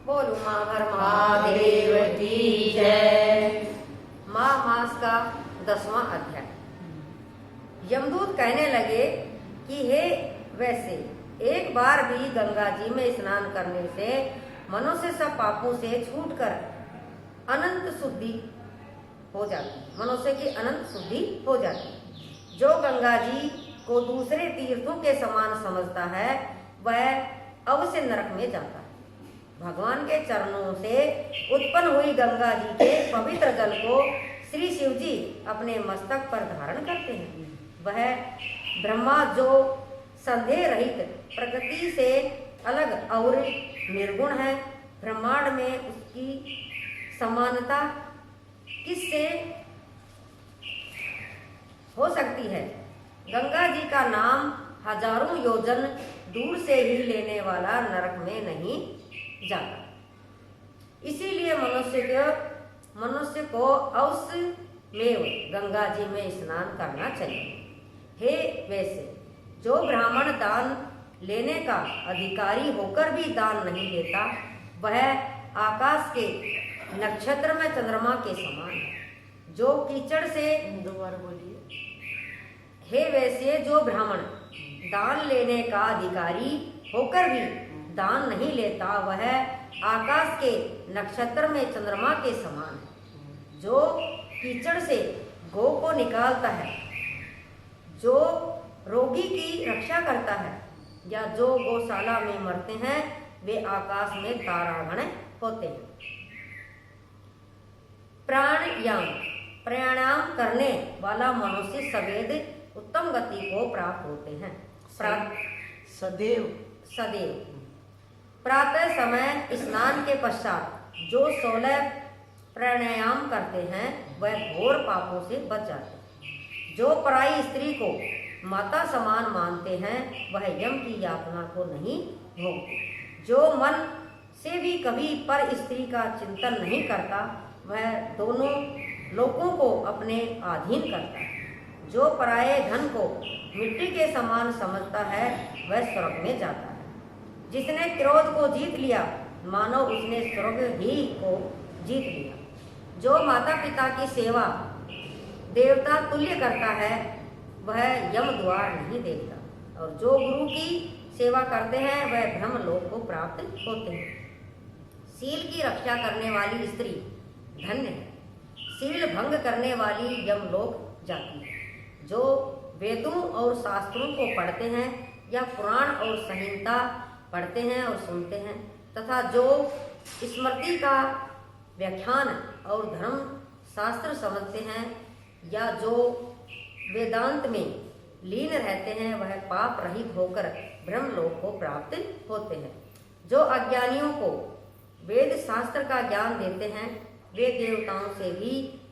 बोलो माँ हर महादेव की जय। माँ मास का 10वां अध्याय। यमदूत कहने लगे कि हे वैसे एक बार भी गंगा जी में स्नान करने से मनुष्य सब पापों से छूटकर अनंत शुद्धि हो जाती, मनुष्य की अनंत शुद्धि हो जाती। जो गंगा जी को दूसरे तीर्थों के समान समझता है वह अवश्य नरक में जाता है। भगवान के चरणों से उत्पन्न हुई गंगा जी के पवित्र जल को श्री शिव जी अपने मस्तक पर धारण करते हैं। वह ब्रह्मा जो संदेह रहित प्रकृति से अलग और निर्गुण है, ब्रह्मांड में उसकी समानता किससे हो सकती है? गंगा जी का नाम हजारों योजन दूर से ही लेने वाला नरक में नहीं जाता। इसीलिए मनुष्य को अवश्य में गंगा जी में स्नान करना चाहिए। हे वैसे जो ब्राह्मण दान लेने का अधिकारी होकर भी दान नहीं लेता वह आकाश के नक्षत्र में चंद्रमा के समान है। जो कीचड़ से दोबारा बोलिए। हे वैसे जो ब्राह्मण दान लेने का अधिकारी होकर भी दान नहीं लेता वह आकाश के नक्षत्र में चंद्रमा के समान है। जो कीचड़ से गौ को निकालता है, जो रोगी की रक्षा करता है या जो गौशाला में मरते हैं वे आकाश में तारागण होते हैं। प्राणायाम करने वाला मनुष्य सवेद उत्तम गति को प्राप्त होते हैं। सदैव प्रातः समय स्नान के पश्चात जो 16 प्राणायाम करते हैं वह घोर पापों से बच जाते हैं। जो पराई स्त्री को माता समान मानते हैं वह यम की यातना को नहीं भोगते। जो मन से भी कभी पर स्त्री का चिंतन नहीं करता वह दोनों लोगों को अपने अधीन करता है। जो पराये धन को मिट्टी के समान समझता है वह स्वर्ग में जाता है। जिसने क्रोध को जीत लिया मानो उसने स्वर्ग ही को जीत लिया। जो माता पिता की सेवा देवता तुल्य करता है वह यम द्वार नहीं देखता और जो गुरु की सेवा करते हैं वह ब्रह्म लोक को प्राप्त होते हैं। सील की रक्षा करने वाली स्त्री धन्य है। सील भंग करने वाली यमलोक जाती है। जो वेदों और शास्त्रों को पढ़ते हैं या पुराण और संहिता पढ़ते हैं और सुनते हैं तथा जो स्मृति का व्याख्यान और धर्म शास्त्र समझते हैं या जो वेदांत में लीन रहते हैं वह पाप रहित होकर ब्रह्मलोक को प्राप्त होते हैं। जो अज्ञानियों को वेद शास्त्र का ज्ञान देते हैं वे देवताओं से भी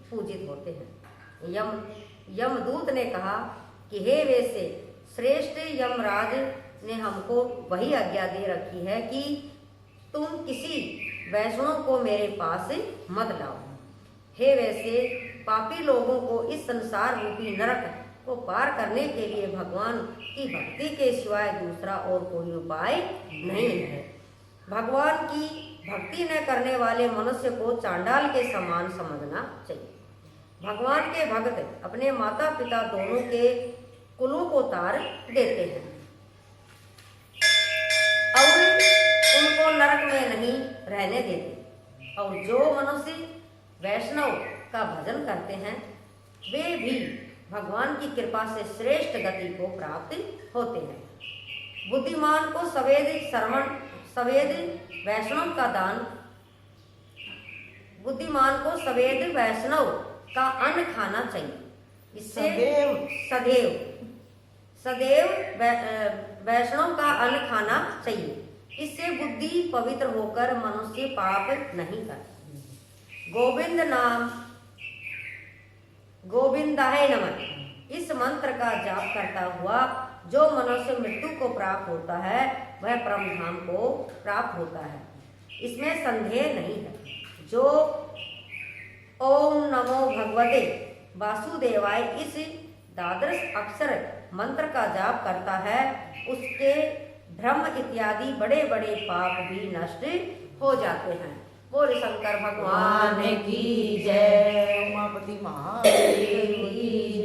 पूजित होते हैं। यमदूत ने कहा कि हे वैसे श्रेष्ठ यमराज ने हमको वही आज्ञा दे रखी है कि तुम किसी वैष्णव को मेरे पास मत लाओ। हे वैसे पापी लोगों को इस संसार रूपी नरक को पार करने के लिए भगवान की भक्ति के सिवाय दूसरा और कोई उपाय नहीं है। भगवान की भक्ति न करने वाले मनुष्य को चांडाल के समान समझना चाहिए। भगवान के भक्त अपने माता पिता दोनों के कुलों को तार देते हैं और उनको नरक में नहीं रहने देते। और जो मनुष्य वैष्णव का भजन करते हैं वे भी भगवान की कृपा से श्रेष्ठ गति को प्राप्त होते हैं। बुद्धिमान को सवेद वैष्णव का दान बुद्धिमान को सवेद वैष्णव का अन्न खाना चाहिए। इससे सदैव वैष्णव का अन्न खाना चाहिए। इससे बुद्धि पवित्र होकर मनुष्य पाप नहीं करता। गोविंदाय नमः इस मंत्र का जाप करता हुआ जो मनुष्य मृत्यु को प्राप्त होता है वह परमधाम को प्राप्त होता है, इसमें संदेह नहीं है। जो ओम नमो भगवते वासुदेवाय इस द्वादश अक्षर मंत्र का जाप करता है उसके भ्रम इत्यादि बड़े बड़े पाप भी नष्ट हो जाते हैं। बोले शंकर भगवान भगवान की जय। उमापति महादेव की